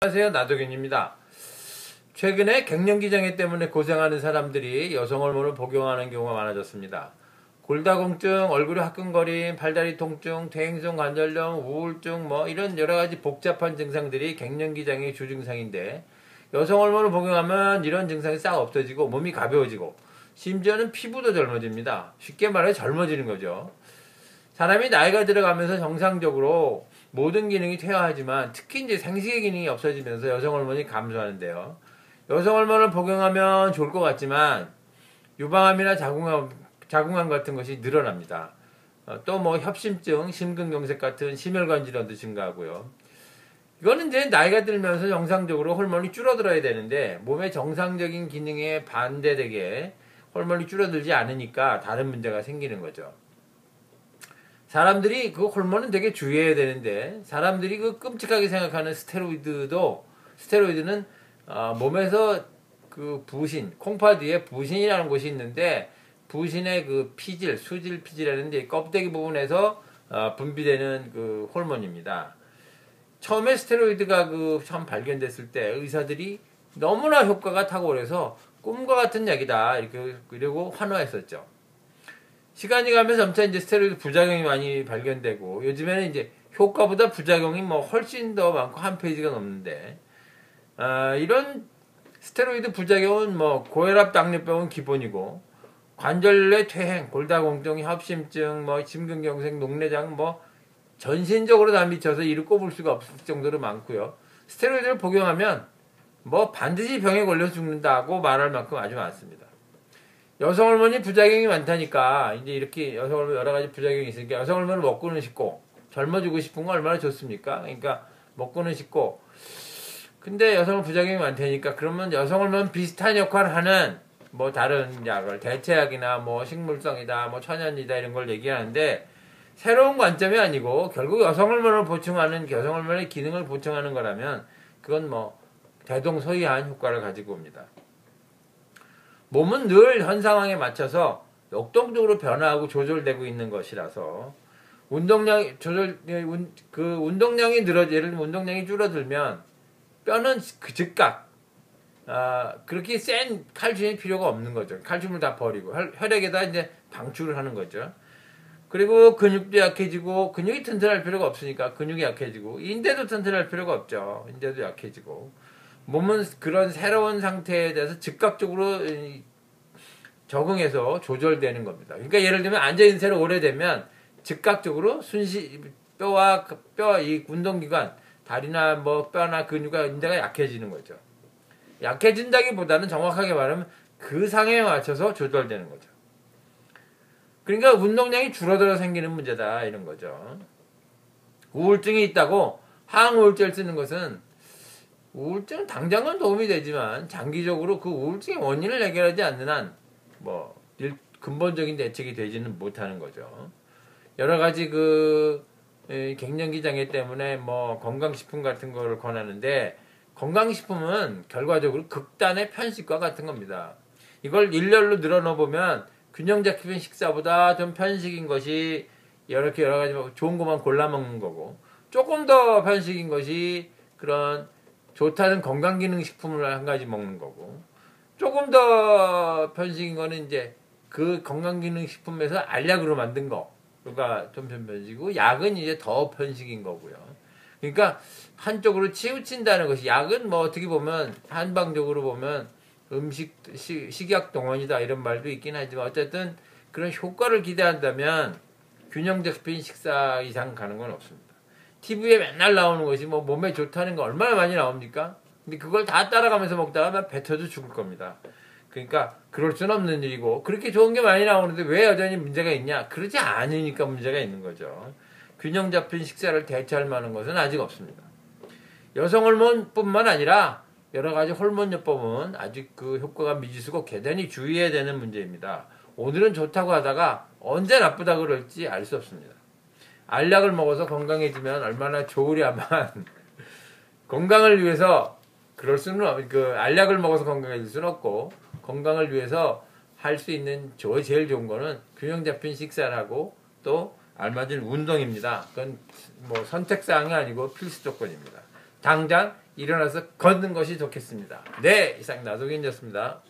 안녕하세요, 나도균입니다. 최근에 갱년기 장애 때문에 고생하는 사람들이 여성 호르몬을 복용하는 경우가 많아졌습니다. 골다공증, 얼굴이 화끈거림, 팔다리 통증, 퇴행성 관절염, 우울증 이런 여러가지 복잡한 증상들이 갱년기 장애의 주증상인데, 여성 호르몬을 복용하면 이런 증상이 싹 없어지고 몸이 가벼워지고 심지어는 피부도 젊어집니다. 쉽게 말해 젊어지는 거죠. 사람이 나이가 들어가면서 정상적으로 모든 기능이 퇴화하지만 특히 이제 생식의 기능이 없어지면서 여성 호르몬이 감소하는데요. 여성 호르몬을 복용하면 좋을 것 같지만 유방암이나 자궁암 같은 것이 늘어납니다. 또 협심증, 심근경색 같은 심혈관 질환도 증가하고요. 이거는 이제 나이가 들면서 정상적으로 호르몬이 줄어들어야 되는데 몸의 정상적인 기능에 반대되게 호르몬이 줄어들지 않으니까 다른 문제가 생기는 거죠. 사람들이 그 호르몬은 되게 주의해야 되는데 사람들이 그 끔찍하게 생각하는 스테로이드는 몸에서 그 부신, 콩팥 위에 부신이라는 곳이 있는데 부신의 그 피질, 수질 피질이라는데 껍데기 부분에서 분비되는 그 호르몬입니다. 처음에 스테로이드가 처음 발견됐을 때 의사들이 너무나 효과가 탁월해서 꿈과 같은 약이다 이러고 환호했었죠. 시간이 가면서 점차 이제 스테로이드 부작용이 많이 발견되고 요즘에는 이제 효과보다 부작용이 훨씬 더 많고 한 페이지가 넘는데 이런 스테로이드 부작용은 고혈압, 당뇨병은 기본이고 관절내 퇴행, 골다공증, 협심증, 심근경색, 녹내장 전신적으로 다 미쳐서 이를 꼽을 수가 없을 정도로 많고요. 스테로이드를 복용하면 반드시 병에 걸려서 죽는다고 말할 만큼 아주 많습니다. 여성 호르몬이 부작용이 많다니까 이제 이렇게 여성 호르몬 여러 가지 부작용이 있으니까 여성 호르몬을 먹고는 싶고 젊어지고 싶은 건 얼마나 좋습니까? 그러니까 먹고는 싶고 근데 여성 호르몬 부작용이 많다니까 그러면 여성 호르몬 비슷한 역할을 하는 다른 약을 대체약이나 식물성이다 천연이다 이런 걸 얘기하는데 새로운 관점이 아니고 결국 여성 호르몬을 보충하는 여성 호르몬의 기능을 보충하는 거라면 그건 대동소이한 효과를 가지고 옵니다. 몸은 늘 현 상황에 맞춰서 역동적으로 변화하고 조절되고 있는 것이라서 운동량이 예를 들면 운동량이 줄어들면 뼈는 즉각 그렇게 센 칼슘이 필요가 없는 거죠. 칼슘을 다 버리고 혈액에다 이제 방출을 하는 거죠. 그리고 근육도 약해지고 근육이 튼튼할 필요가 없으니까 근육이 약해지고 인대도 튼튼할 필요가 없죠. 인대도 약해지고 몸은 그런 새로운 상태에 대해서 즉각적으로 적응해서 조절되는 겁니다. 그러니까 예를 들면 앉아있는 채로 오래되면 즉각적으로 뼈와 이 운동기관, 다리나 뼈나 근육과 인대가 약해지는 거죠. 약해진다기보다는 정확하게 말하면 그 상황에 맞춰서 조절되는 거죠. 그러니까 운동량이 줄어들어 생기는 문제다 이런 거죠. 우울증이 있다고 항우울제를 쓰는 것은 우울증은 당장은 도움이 되지만 장기적으로 그 우울증의 원인을 해결하지 않는 한 근본적인 대책이 되지는 못하는 거죠. 여러 가지 갱년기 장애 때문에 건강식품 같은 거를 권하는데 건강식품은 결과적으로 극단의 편식과 같은 겁니다. 이걸 일렬로 늘어놓아 보면 균형 잡힌 식사보다 좀 편식인 것이 이렇게 여러 가지 좋은 것만 골라 먹는 거고 조금 더 편식인 것이 그런 좋다는 건강기능식품을 한 가지 먹는 거고 조금 더 편식인 거는 이제 그 건강기능식품에서 알약으로 만든 거가 좀 편식이고 약은 이제 더 편식인 거고요. 그러니까 한쪽으로 치우친다는 것이 약은 어떻게 보면 한방적으로 보면 식약 동원이다 이런 말도 있긴 하지만 어쨌든 그런 효과를 기대한다면 균형 잡힌 식사 이상 가는 건 없습니다. TV에 맨날 나오는 것이 몸에 좋다는 거 얼마나 많이 나옵니까? 근데 그걸 다 따라가면서 먹다가 배 터져 죽을 겁니다. 그러니까 그럴 수는 없는 일이고 그렇게 좋은 게 많이 나오는데 왜 여전히 문제가 있냐? 그러지 않으니까 문제가 있는 거죠. 균형 잡힌 식사를 대체할 만한 것은 아직 없습니다. 여성 호르몬뿐만 아니라 여러 가지 호르몬요법은 아직 그 효과가 미지수고 대단히 주의해야 되는 문제입니다. 오늘은 좋다고 하다가 언제 나쁘다고 그럴지 알 수 없습니다. 알약을 먹어서 건강해지면 얼마나 좋으랴만 건강을 위해서 그럴 수는 알약을 먹어서 건강해질 수는 없고 건강을 위해서 할 수 있는 제일 좋은 거는 균형 잡힌 식사를 하고 또 알맞은 운동입니다. 그건 선택사항이 아니고 필수 조건입니다. 당장 일어나서 걷는 것이 좋겠습니다. 네, 이상 나도견이었습니다.